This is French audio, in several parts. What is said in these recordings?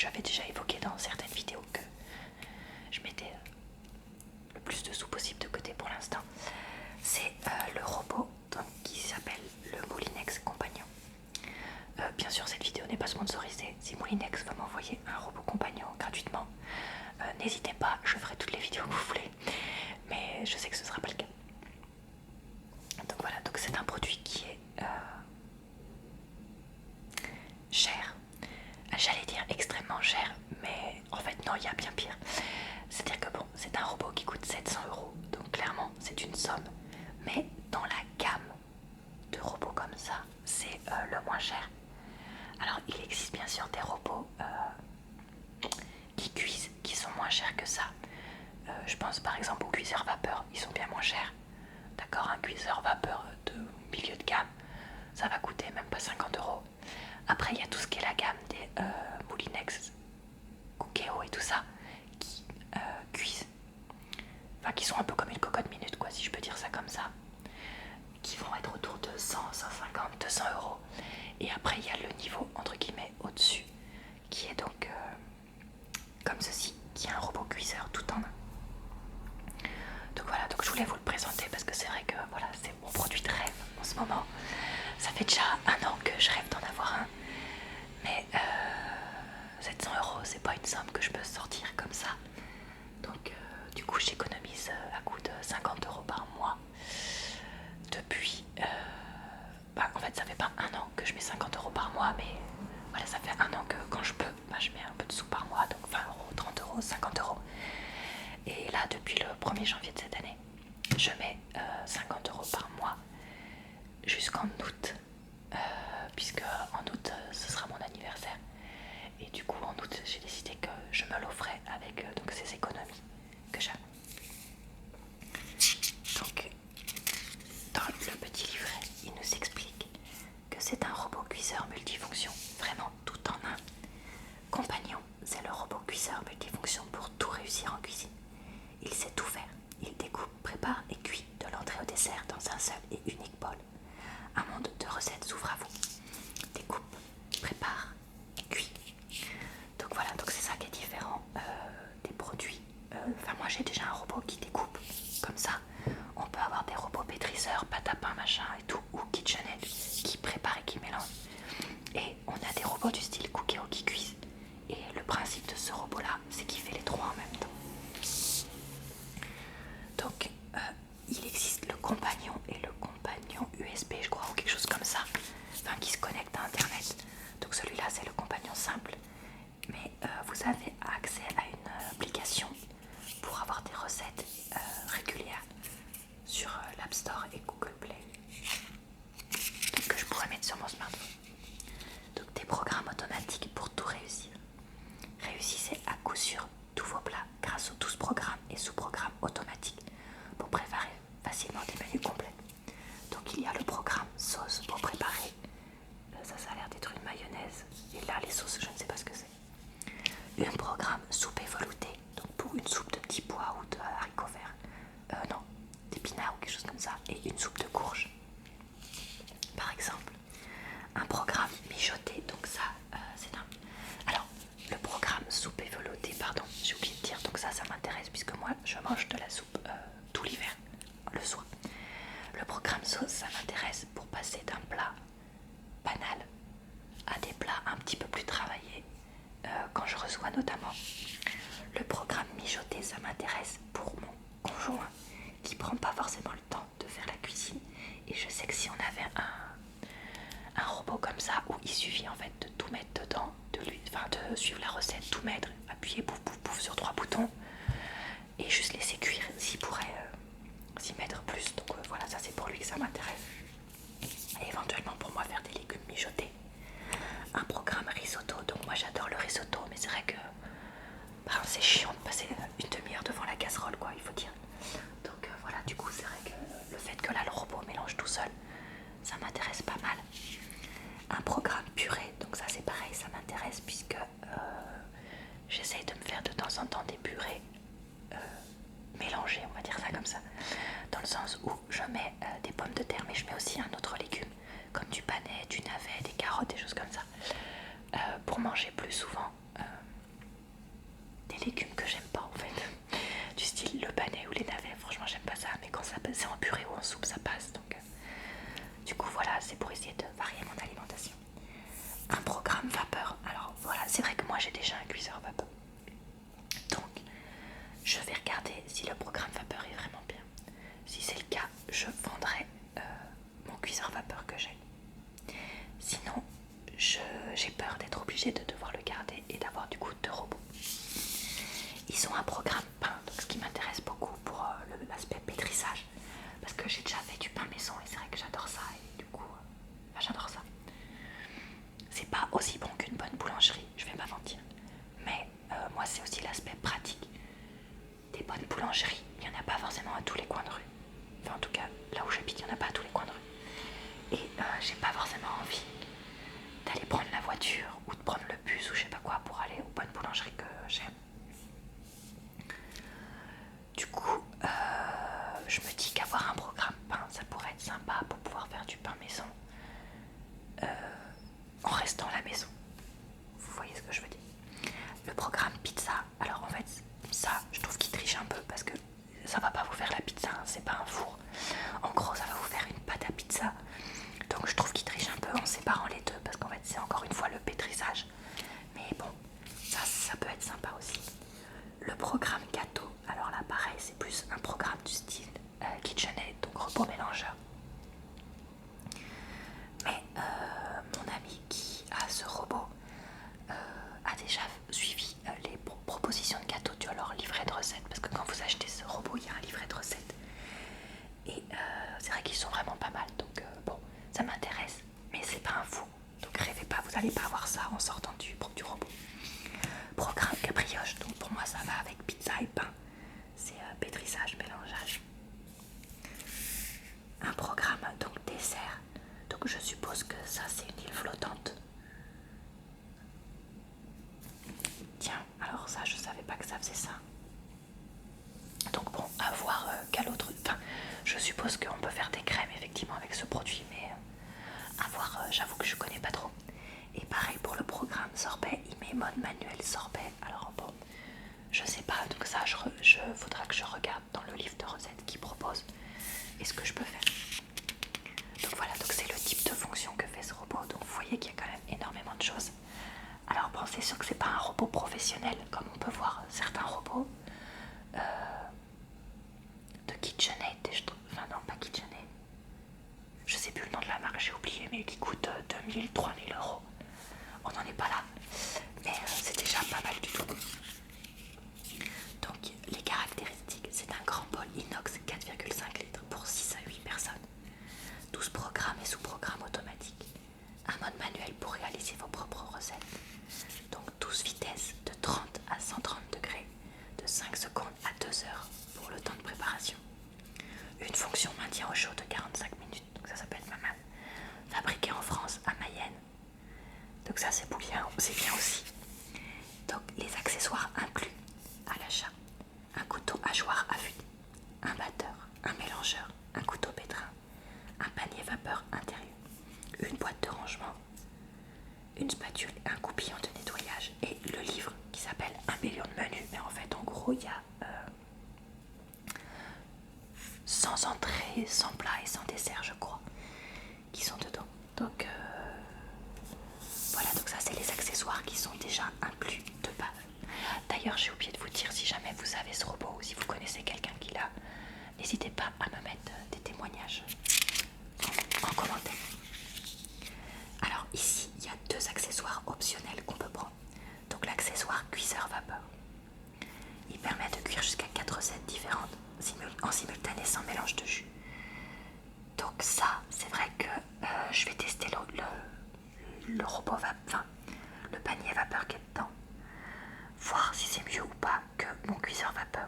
j'avais déjà évoqué dans certaines vidéos que je mettais le plus de sous possible de côté pour l'instant. C'est le robot donc, qui s'appelle le Moulinex Compagnon. Bien sûr cette vidéo n'est pas sponsorisée. Si Moulinex veut m'envoyer un robot compagnon gratuitement, n'hésitez pas, je ferai toutes les vidéos que vous voulez, mais je sais que ce ne sera pas le cas. Donc voilà, donc c'est un produit qui est cher. J'allais dire extrêmement cher, mais en fait non, il y a bien pire. C'est-à-dire que bon, c'est un robot qui coûte 700 €, donc clairement c'est une somme, mais dans la gamme de robots comme ça, c'est le moins cher. Alors il existe bien sûr des robots qui cuisent, qui sont moins chers que ça. Je pense par exemple aux cuiseurs vapeur, ils sont bien moins chers. D'accord, un cuiseur vapeur de milieu de gamme, ça va coûter même pas 50 €. Après il y a tout ce qui est la gamme des Moulinex, Cookéo et tout ça, qui cuisent, enfin qui sont un peu comme une cocotte minute quoi, si je peux dire ça comme ça, qui vont être autour de 100, 150, 200 €. Et après il y a le niveau entre guillemets au-dessus, qui est donc comme ceci, qui est un robot cuiseur tout en un. Donc voilà, donc je voulais vous le présenter parce que c'est vrai que voilà, c'est mon produit de rêve en ce moment. Ça fait déjà 1 an que je rêve d'en avoir un, mais 700 €, c'est pas une somme que je peux sortir comme ça. Donc du coup j'économise à coût de 50 € par mois depuis en fait ça fait pas 1 an que je mets 50 € par mois, mais voilà, ça fait 1 an que quand je peux je mets un peu de sous par mois, donc 20 €, 30 €, 50 €. Et là depuis le 1er janvier de cette année, je mets 50 € par mois jusqu'en août, puisque en août ce sera mon anniversaire, et du coup en août j'ai décidé que je me l'offrais avec donc ces économies que j'ai. Donc dans le petit livret il nous explique que c'est un robot cuiseur multifonction, vraiment tout en un. Compagnon, c'est le robot cuiseur multifonction pour tout réussir en cuisine. Il sait tout faire. Il découpe, prépare et cuit de l'entrée au dessert dans un seul et unique bol. Un monde de recettes s'ouvre à vous. Découpe, prépare, cuit. Donc voilà, donc c'est ça qui est différent des produits. Enfin moi j'ai déjà un robot qui découpe comme ça. On peut avoir des robots pétrisseurs, pâte à pain, machin et tout, ou KitchenAid qui prépare et qui mélange. Et on a des robots du style Cookéo qui cuisent. Et le principe de ce robot là, c'est qu'il fait les trois en même temps. Donc il existe le compagnon et le compagnon USB, je crois, ou quelque chose comme ça, enfin qui se connecte à internet. Donc celui-là c'est le compagnon simple, mais vous avez accès à une application pour avoir des recettes régulières sur l'App Store et Google Play, donc que je pourrais mettre sur mon smartphone. Donc des programmes automatiques pour tout réussir. Réussissez à coup sûr tous vos plats grâce aux 12 programmes et sous-programmes automatiques pour préparer facilement des menus complets. Donc il y a le programme sauce pour préparer, ça a l'air d'être une mayonnaise, et là les sauces je ne sais pas ce que c'est. Un programme soupe et velouté, donc pour une soupe de petits pois ou de haricots verts, non, d'épinards ou quelque chose comme ça, et une soupe de courge par exemple. Un programme mijoté, donc ça c'est un... Alors le programme soupe et velouté, pardon, j'ai oublié de dire, donc ça m'intéresse puisque moi je mange de la soupe tout l'hiver, le soir. Le programme sauce, ça m'intéresse pour passer d'un plat banal à des plats un petit peu plus travaillés quand je reçois notamment. Le programme mijoté, ça m'intéresse pour mon conjoint qui prend pas forcément le temps de faire la cuisine, et je sais que si on avait un robot comme ça où il suffit en fait de tout mettre dedans, de suivre la recette, tout mettre, appuyer pouf pouf pouf sur 3 boutons et juste laisser cuire, s'il pourrait s'y mettre plus. Donc voilà, ça c'est pour lui que ça m'intéresse, et éventuellement pour moi faire des légumes mijotés. Un programme risotto, donc moi j'adore le risotto, mais c'est vrai que c'est chiant de passer une demi-heure devant la casserole quoi, il faut dire. Donc voilà, du coup c'est vrai que le fait que là le robot mélange tout seul, ça m'intéresse pas mal. Un programme purée, donc ça c'est pareil, ça m'intéresse puisque j'essaye de me faire de temps en temps des purées mélangées, on va dire ça comme ça, dans le sens où je mets des pommes de terre, mais je mets aussi un autre légume comme du panais, du navet, des carottes, des choses comme ça, pour manger plus souvent légumes que j'aime pas en fait. Du style le panais ou les navets, franchement j'aime pas ça, mais quand ça passe, c'est en purée ou en soupe ça passe. Donc du coup voilà, c'est pour essayer de varier mon alimentation. Un programme vapeur. Alors voilà, c'est vrai que moi j'ai déjà un cuiseur vapeur. Donc je vais regarder si le programme vapeur est vraiment bien. Si c'est le cas, je vendrai mon cuiseur vapeur que j'ai. Sinon, j'ai peur d'être obligée de devoir le garder et d'avoir du coup 2 robots. Ils ont un programme pain, donc ce qui m'intéresse beaucoup pour l'aspect pétrissage, parce que j'ai déjà fait du pain maison et c'est vrai que j'adore ça et du coup, j'adore ça. C'est pas aussi bon qu'une bonne boulangerie, je vais pas mentir, mais moi c'est aussi l'aspect pratique. Des bonnes boulangeries, il n'y en a pas forcément à tous les coins de rue. Enfin en tout cas, là où j'habite, il n'y en a pas à tous les coins de rue. Et j'ai pas forcément envie d'aller prendre la voiture ou de prendre le bus ou je sais pas quoi pour aller aux bonnes boulangeries que j'aime. Du coup, je me dis qu'avoir un programme pain, ça pourrait être sympa pour pouvoir faire du pain maison en restant à la maison. Vous voyez ce que je veux dire? Le programme pizza, alors en fait, ça, je trouve qu'il triche un peu parce que ça va pas vous faire la pizza, hein, c'est pas un four. En gros, ça va vous faire une pâte à pizza. Donc je trouve qu'il triche un peu en séparant les deux parce qu'en fait, c'est encore une fois le pétrissage. Mais bon, ça peut être sympa aussi. Le programme gâteau, alors là pareil, c'est plus un programme du style KitchenAid, donc robot mélangeur. Mais mon ami qui a ce robot a déjà suivi les propositions de gâteaux, tu vois, leur livret de recettes, parce que quand vous achetez ce robot, il y a un livret de recettes. Et c'est vrai qu'ils sont vraiment pas mal, donc bon, ça m'intéresse, mais c'est pas un fou. Donc rêvez pas, vous n'allez pas avoir ça en sortant du robot. Programme cabrioche, donc pour moi ça va avec pizza et pain. C'est pétrissage, mélangeage. Un programme donc dessert. Donc je suppose que ça c'est une île flottante. Tiens, alors ça je savais pas que ça faisait ça. Donc bon, à voir quel autre... Enfin, je suppose qu'on peut faire des crèmes effectivement avec ce produit, mais à voir, j'avoue que je connais pas trop. Et pareil pour le programme sorbet, il met mode manuel sorbet. Alors bon, je sais pas, donc ça faudra que je regarde dans le livre de recettes qu'il propose et ce que je peux faire. Donc voilà, donc c'est le type de fonction que fait ce robot. Donc vous voyez qu'il y a quand même énormément de choses. Alors bon, c'est sûr que c'est pas un robot professionnel comme on peut voir certains robots de KitchenAid, enfin non pas KitchenAid, je sais plus le nom de la marque, j'ai oublié, mais qui coûte 2000, 3000 euros. On n'en est pas là, mais c'est déjà pas mal du tout. Donc les caractéristiques, c'est un grand bol inox 4,5 litres pour 6 à 8 personnes, 12 programmes et sous-programmes automatiques, un mode manuel pour réaliser vos propres recettes, donc 12 vitesses de 30 à 130 degrés, de 5 secondes à 2 heures pour le temps de préparation. Une fonction maintien au chaud de 45 minutes, donc ça peut être pas mal. Fabriqué en France, à Mayenne. Donc ça c'est bien aussi. Donc les accessoires inclus à l'achat. Un couteau hachoir affûté, un batteur, un mélangeur, un couteau pétrin, un panier vapeur intérieur, une boîte de rangement, une spatule, un coupillon de nettoyage et le livre qui s'appelle 1 million de menus. Mais en fait en gros il y a sans entrée, sans plat et sans dessert je crois qui sont dedans. Donc voilà, donc ça c'est les accessoires qui sont déjà inclus de base. D'ailleurs j'ai oublié de vous dire, si jamais vous avez ce robot ou si vous connaissez quelqu'un qui l'a, n'hésitez pas à me mettre des témoignages en commentaire. Alors ici il y a 2 accessoires optionnels qu'on peut prendre. Donc l'accessoire cuiseur vapeur, il permet de cuire jusqu'à 4 recettes différentes en simultané sans mélange de jus. Donc ça c'est vrai que je vais tester le robot vapeur, le panier vapeur qui est dedans, voir si c'est mieux ou pas que mon cuiseur vapeur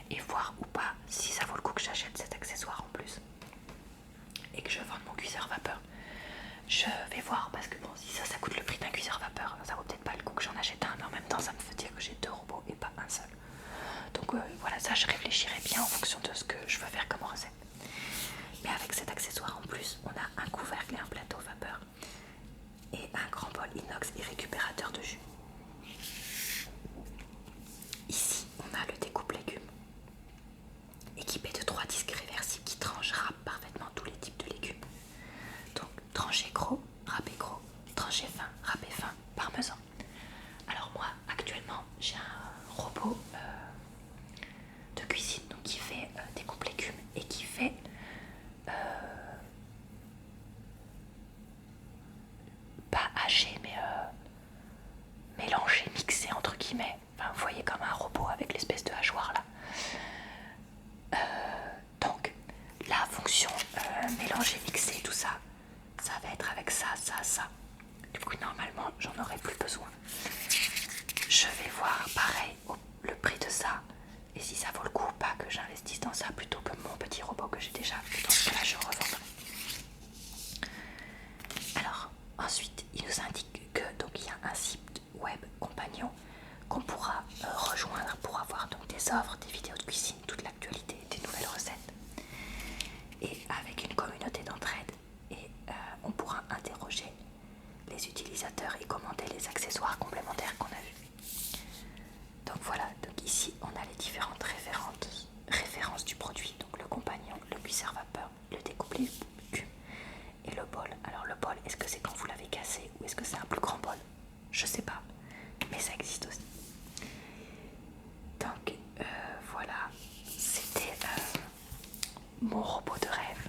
et voir ou pas si ça vaut le coup que j'achète cet accessoire en plus et que je vende mon cuiseur vapeur. Je vais voir parce que bon, si ça coûte le prix d'un cuiseur vapeur, ça vaut peut-être pas le coup que j'en achète un, mais en même temps ça me fait dire que j'ai 2 robots et pas un seul. Donc voilà, ça je réfléchirai bien en fonction de ce que je veux faire comme recette. Mais avec cet accessoire en plus, on a un couvercle et un plateau vapeur et un grand bol inox et récupérateur de jus. des offres, des vidéos de cuisine, toute l'actualité, des nouvelles recettes. Et avec une communauté d'entraide, et on pourra interroger les utilisateurs et commenter les accessoires complémentaires qu'on a vus. Donc voilà, donc ici on a les différentes références du produit, donc le compagnon, le cuisseur vapeur, le découpe-légumes et le bol. Alors le bol, est-ce que c'est quand vous l'avez cassé ou est-ce que c'est un plus grand bol? Je sais pas, mais ça existe aussi. Donc voilà, c'était mon robot de rêve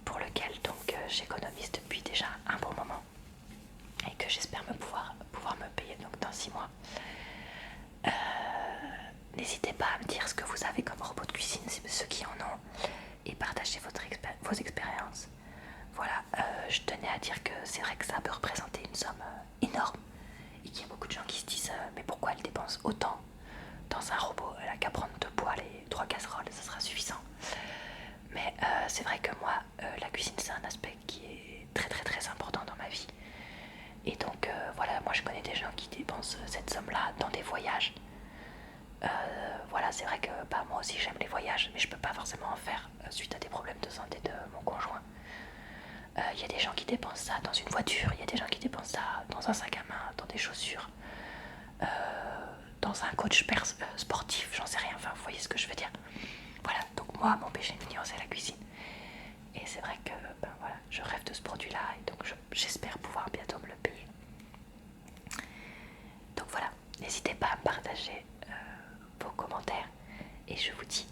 pour lequel donc j'économise depuis déjà un bon moment et que j'espère pouvoir me payer donc dans 6 mois. N'hésitez pas à me dire ce que vous avez comme robot de cuisine, ceux qui en ont, et partagez vos expériences. Voilà, je tenais à dire que c'est vrai que ça peut représenter une somme énorme et qu'il y a beaucoup de gens qui se disent mais pourquoi elle dépense autant dans un robot? Elle a qu'à prendre 2 poêles et 3 casseroles, ça sera suffisant. Mais c'est vrai que moi, la cuisine c'est un aspect qui est très très très important dans ma vie. Et donc voilà, moi je connais des gens qui dépensent cette somme-là dans des voyages. Voilà, c'est vrai que moi aussi j'aime les voyages, mais je peux pas forcément en faire suite à des problèmes de santé de mon conjoint. Il y a des gens qui dépensent ça dans une voiture, il y a des gens qui dépensent ça dans un sac à main, dans des chaussures, dans un coach sportif, j'en sais rien, enfin vous voyez ce que je veux dire. Voilà, donc moi mon péché mignon c'est la cuisine. Et c'est vrai que voilà, je rêve de ce produit-là et donc j'espère pouvoir bientôt me le payer. Donc voilà, n'hésitez pas à me partager vos commentaires et je vous dis